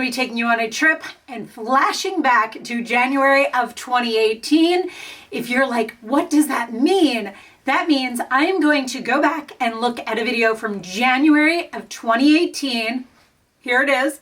to be taking you on a trip and flashing back to January of 2018. If you're like, what does that mean? That means I am going to go back and look at a video from January of 2018. Here it is.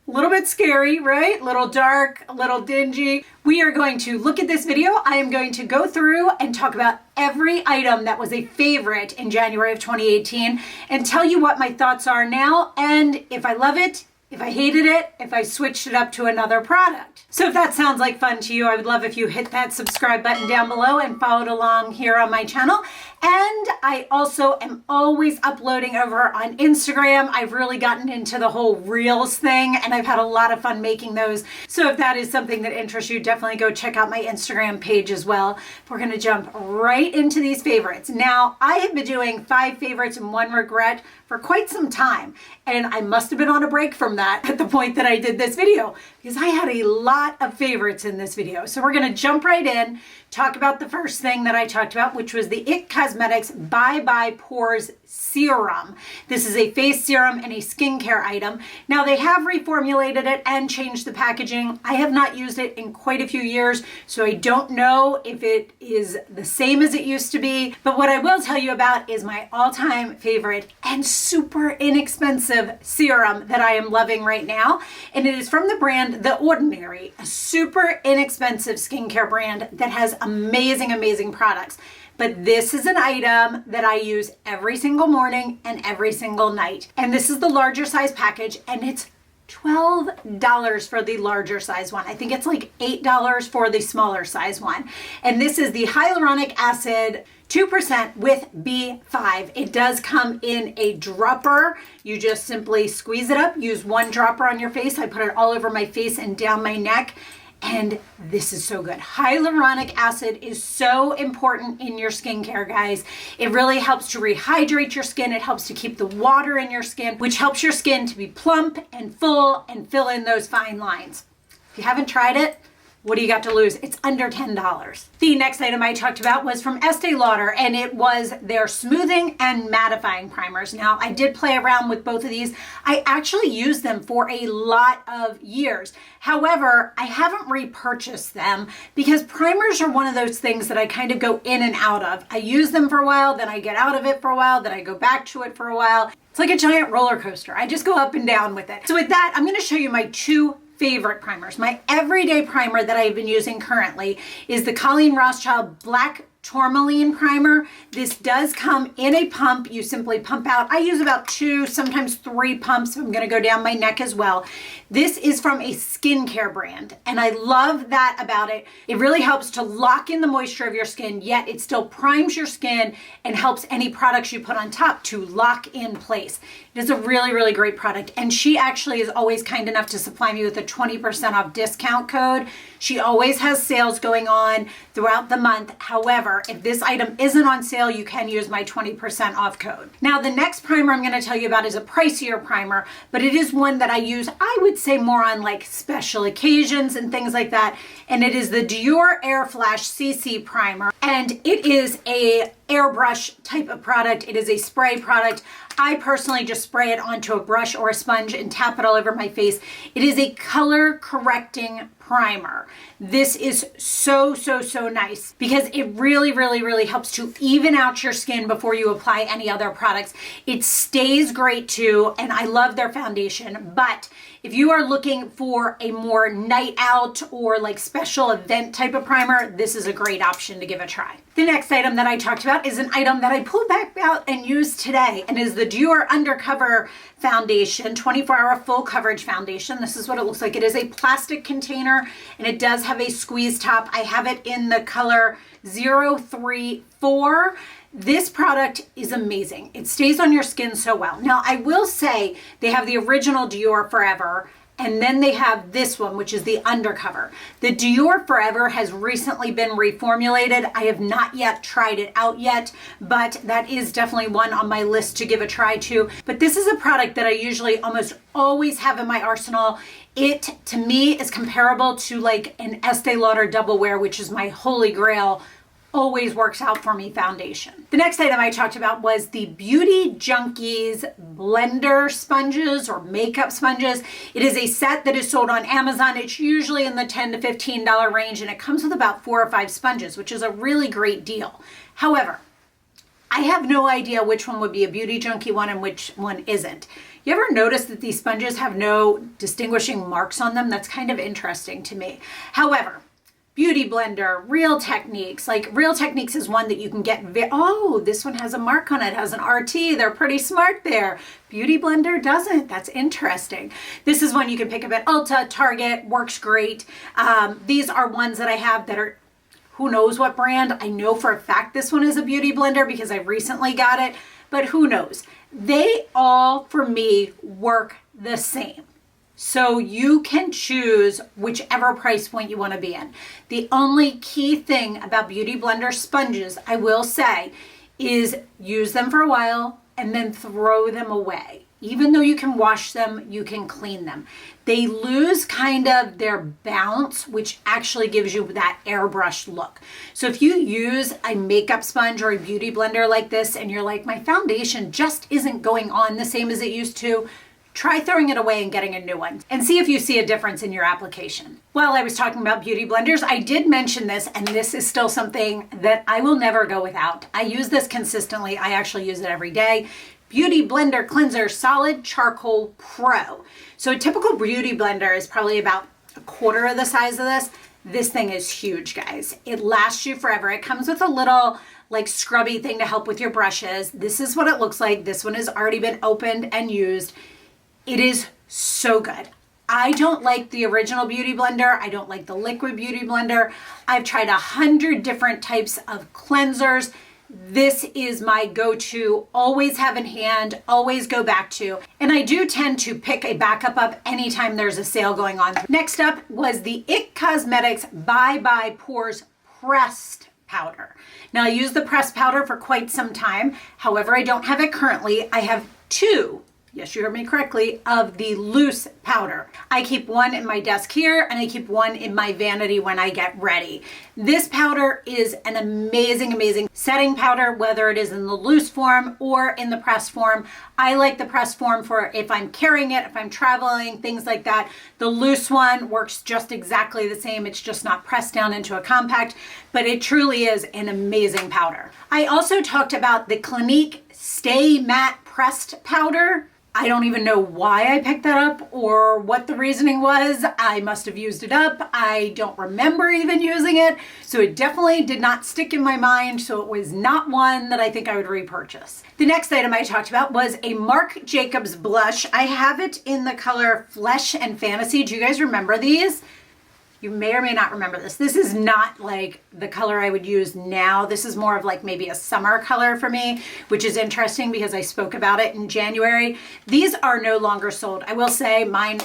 A little bit scary, right? A little dark, a little dingy. We are going to look at this video. I am going to go through and talk about every item that was a favorite in January of 2018 and tell you what my thoughts are now and if I love it, if I hated it, if I switched it up to another product. So if that sounds like fun to you, I would love if you hit that subscribe button down below and followed along here on my channel. And I also am always uploading over on Instagram. I've really gotten into the whole Reels thing and I've had a lot of fun making those. So if that is something that interests you, definitely go check out my Instagram page as well. We're gonna jump right into these favorites. Now, I have been doing 5 favorites and 1 regret for quite some time. And I must have been on a break from that at the point that I did this video because I had a lot of favorites in this video. So we're gonna jump right in, talk about the first thing that I talked about, which was the IT Cosmetics Bye Bye Pores Serum. This is a face serum and a skincare item. Now they have reformulated it and changed the packaging. I have not used it in quite a few years, so I don't know if it is the same as it used to be. But what I will tell you about is my all-time favorite and super inexpensive serum that I am loving right now. And it is from the brand The Ordinary, a super inexpensive skincare brand that has amazing, amazing products. But this is an item that I use every single morning and every single night. And this is the larger size package and it's $12 for the larger size one. I think it's like $8 for the smaller size one. And this is the hyaluronic acid 2% with B5. It does come in a dropper. You just simply squeeze it up, use 1 dropper on your face. I put it all over my face and down my neck. And this is so good. Hyaluronic acid is so important in your skincare, guys. It really helps to rehydrate your skin. It helps to keep the water in your skin, which helps your skin to be plump and full and fill in those fine lines. If you haven't tried it, what do you got to lose? It's under $10. The next item I talked about was from Este Lauder, and it was their smoothing and mattifying primers. Now, I did play around with both of these. I actually used them for a lot of years. However, I haven't repurchased them because primers are one of those things that I kind of go in and out of. I use them for a while, then I get out of it for a while, then I go back to it for a while. It's like a giant roller coaster. I just go up and down with it. So with that, I'm going to show you my 2 favorite primers. My everyday primer that I've been using currently is the Colleen Rothschild Black Tourmaline Primer. This does come in a pump. You simply pump out. I use about 2, sometimes 3 pumps. I'm going to go down my neck as well. This is from a skincare brand, and I love that about it. It really helps to lock in the moisture of your skin, yet it still primes your skin and helps any products you put on top to lock in place. It is a really, really great product, and she actually is always kind enough to supply me with a 20% off discount code. She always has sales going on throughout the month. However, if this item isn't on sale, you can use my 20% off code. Now, the next primer I'm going to tell you about is a pricier primer, but it is one that I use, I would say, more on like special occasions and things like that. And it is the Dior Air Flash CC Primer. And it is a airbrush type of product. It is a spray product. I personally just spray it onto a brush or a sponge and tap it all over my face. It is a color correcting primer. This is so, so, so nice because it really, really, really helps to even out your skin before you apply any other products. It stays great too, and I love their foundation, but if you are looking for a more night out or like special event type of primer, this is a great option to give a try. The next item that I talked about is an item that I pulled back out and used today, and is the Dior Undercover Foundation 24-hour full coverage foundation. This is what it looks like. It is a plastic container and it does have a squeeze top. I have it in the color 034. This product is amazing. It stays on your skin so well. Now, I will say they have the original Dior Forever, and then they have this one, which is the Undercover. The Dior Forever has recently been reformulated. I have not yet tried it out yet, but that is definitely one on my list to give a try to. But this is a product that I usually almost always have in my arsenal. It, to me, is comparable to like an Este Lauder Double Wear, which is my holy grail always works out for me foundation. The next item I talked about was the Beauty Junkies blender sponges or makeup sponges. It is a set that is sold on Amazon. It's usually in the $10 to $15 range, and it comes with about 4 or 5 sponges, which is a really great deal. However, I have no idea which one would be a Beauty Junkie one and which one isn't. You ever notice that these sponges have no distinguishing marks on them? That's kind of interesting to me. However, Beauty Blender, Real Techniques, like Real Techniques is one that you can get, oh, this one has a mark on it, has an RT, they're pretty smart there. Beauty Blender doesn't, that's interesting. This is one you can pick up at Ulta, Target, works great. These are ones that I have that are, who knows what brand. I know for a fact this one is a Beauty Blender because I recently got it, but who knows? They all, for me, work the same. So you can choose whichever price point you want to be in. The only key thing about Beauty Blender sponges, I will say, is use them for a while and then throw them away. Even though you can wash them, you can clean them. They lose kind of their bounce, which actually gives you that airbrushed look. So if you use a makeup sponge or a beauty blender like this and you're like, my foundation just isn't going on the same as it used to, try throwing it away and getting a new one and see if you see a difference in your application. While I was talking about beauty blenders, I did mention this, and this is still something that I will never go without. I use this consistently. I actually use it every day. Beauty Blender Cleanser Solid Charcoal Pro. So a typical beauty blender is probably about a quarter of the size of this. This thing is huge, guys. It lasts you forever. It comes with a little like scrubby thing to help with your brushes. This is what it looks like. This one has already been opened and used. It is so good. I don't like the original Beauty Blender. I don't like the liquid Beauty Blender. I've tried 100 different types of cleansers. This is my go-to, always have in hand, always go back to. And I do tend to pick a backup up anytime there's a sale going on. Next up was the IT Cosmetics Bye Bye Pores Pressed Powder. Now I use the pressed powder for quite some time. However, I don't have it currently. I have 2. Yes, you heard me correctly, of the loose powder. I keep one in my desk here and I keep one in my vanity when I get ready. This powder is an amazing, amazing setting powder, whether it is in the loose form or in the pressed form. I like the pressed form for if I'm carrying it, if I'm traveling, things like that. The loose one works just exactly the same. It's just not pressed down into a compact, but it truly is an amazing powder. I also talked about the Clinique Stay Matte Pressed Powder. I don't even know why I picked that up or what the reasoning was. I must have used it up. I don't remember even using it. So it definitely did not stick in my mind. So it was not one that I think I would repurchase. The next item I talked about was a Marc Jacobs Blush. I have it in the color Flesh and Fantasy. Do you guys remember these? You may or may not remember this. This is not like the color I would use now. This is more of like maybe a summer color for me, which is interesting because I spoke about it in January. These are no longer sold. I will say mine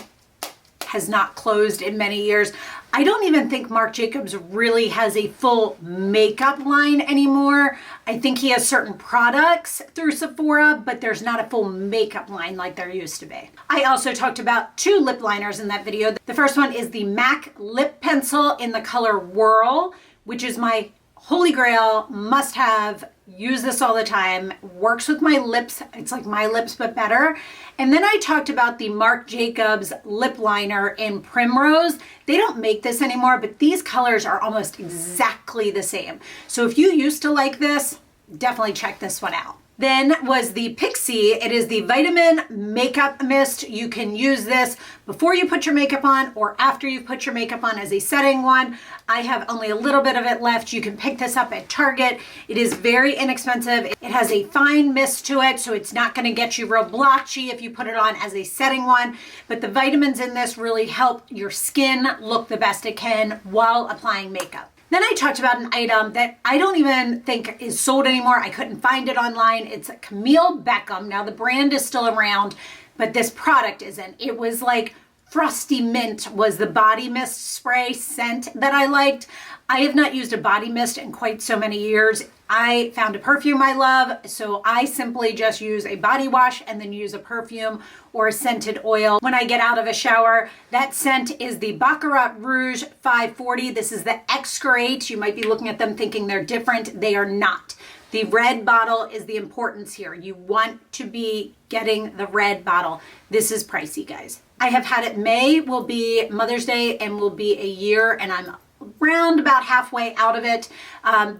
has not closed in many years. I don't even think Marc Jacobs really has a full makeup line anymore. I think he has certain products through Sephora, but there's not a full makeup line like there used to be. I also talked about 2 lip liners in that video. The first one is the MAC Lip Pencil in the color Whirl, which is my holy grail, must have, use this all the time, works with my lips. It's like my lips, but better. And then I talked about the Marc Jacobs lip liner in Primrose. They don't make this anymore, but these colors are almost exactly the same. So if you used to like this, definitely check this one out. Then was the Pixie. It is the Vitamin Makeup Mist. You can use this before you put your makeup on or after you put your makeup on as a setting one. I have only a little bit of it left. You can pick this up at Target. It is very inexpensive. It has a fine mist to it, so it's not going to get you real blotchy if you put it on as a setting one. But the vitamins in this really help your skin look the best it can while applying makeup. Then I talked about an item that I don't even think is sold anymore. I couldn't find it online. It's a Camille Beckham. Now the brand is still around, but this product isn't. It was like Frosty Mint was the body mist spray scent that I liked. I have not used a body mist in quite so many years. I found a perfume I love, so I simply just use a body wash and then use a perfume or a scented oil when I get out of a shower. That scent is the Baccarat Rouge 540. This is the X-Great. You might be looking at them thinking they're different. They are not. The red bottle is the importance here. You want to be getting the red bottle. This is pricey, guys. I have had it. May will be Mother's Day and will be a year, and I'm round about halfway out of it.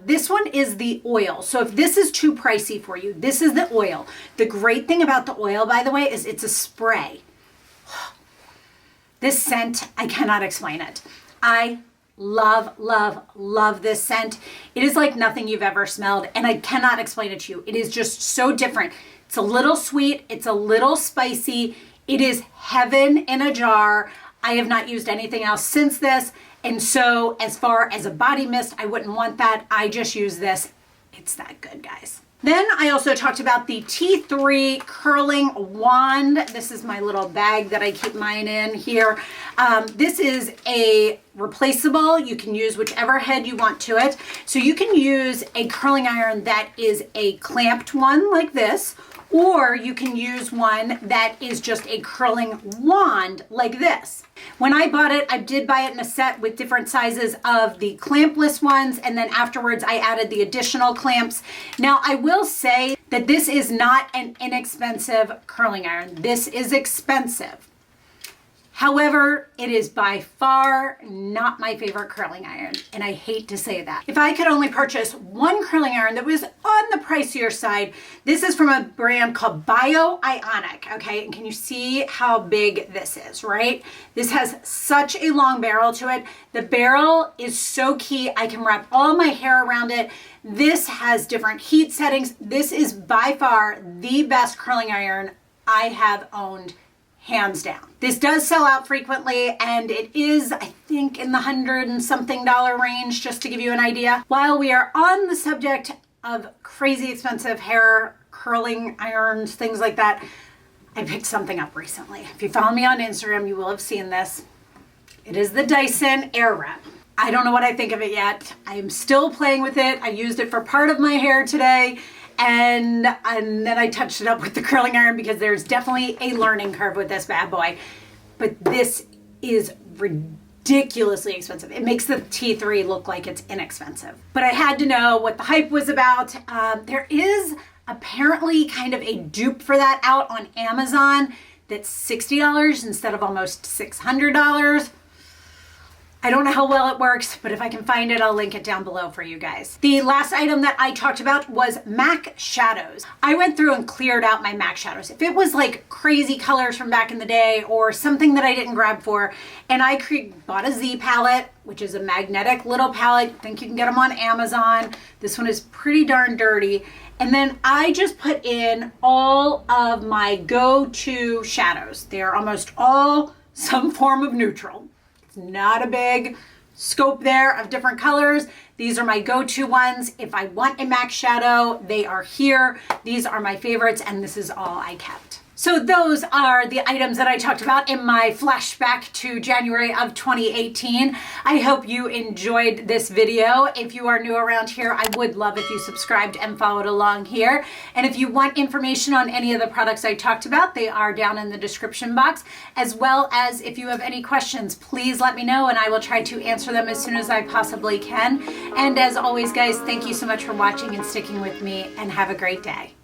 This one is the oil. So if this is too pricey for you, this is the oil. The great thing about the oil, by the way, is it's a spray. This scent, I cannot explain it. I love, love, love this scent. It is like nothing you've ever smelled, and I cannot explain it to you. It is just so different. It's a little sweet. It's a little spicy. It is heaven in a jar. I have not used anything else since this. And so as far as a body mist, I wouldn't want that. I just use this. It's that good, guys. Then I also talked about the T3 curling wand. This is my little bag that I keep mine in here. This is a replaceable. You can use whichever head you want to it. So you can use a curling iron that is a clamped one like this, or you can use one that is just a curling wand like this. When I bought it, I did buy it in a set with different sizes of the clampless ones, and then afterwards I added the additional clamps. Now I will say that this is not an inexpensive curling iron. This is expensive. However, it is by far not my favorite curling iron, and I hate to say that. If I could only purchase one curling iron that was on the pricier side, this is from a brand called Ionic, okay? And can you see how big this is, right? This has such a long barrel to it. The barrel is so key. I can wrap all my hair around it. This has different heat settings. This is by far the best curling iron I have owned, hands down. This does sell out frequently, and it is, I think, in the $100 and something range, just to give you an idea. While we are on the subject of crazy expensive hair curling irons, things like that, I picked something up recently. If you follow me on Instagram, you will have seen this. It is the Dyson Airwrap. I don't know what I think of it yet. I am still playing with it. I used it for part of my hair today, and then I touched it up with the curling iron because there's definitely a learning curve with this bad boy. But this is ridiculously expensive. It makes the T3 look like it's inexpensive. But I had to know what the hype was about. There is apparently kind of a dupe for that out on Amazon that's $60 instead of almost $600. I don't know how well it works, but if I can find it, I'll link it down below for you guys. The last item that I talked about was MAC shadows. I went through and cleared out my MAC shadows. If it was like crazy colors from back in the day or something that I didn't grab for, and I bought a Z palette, which is a magnetic little palette. I think you can get them on Amazon. This one is pretty darn dirty. And then I just put in all of my go-to shadows. They are almost all some form of neutral. Not a big scope there of different colors. These are my go-to ones. If I want a MAC shadow, they are here. These are my favorites, and this is all I kept. So those are the items that I talked about in my flashback to January of 2018. I hope you enjoyed this video. If you are new around here, I would love if you subscribed and followed along here. And if you want information on any of the products I talked about, they are down in the description box, as well as if you have any questions, please let me know and I will try to answer them as soon as I possibly can. And as always, guys, thank you so much for watching and sticking with me, and have a great day.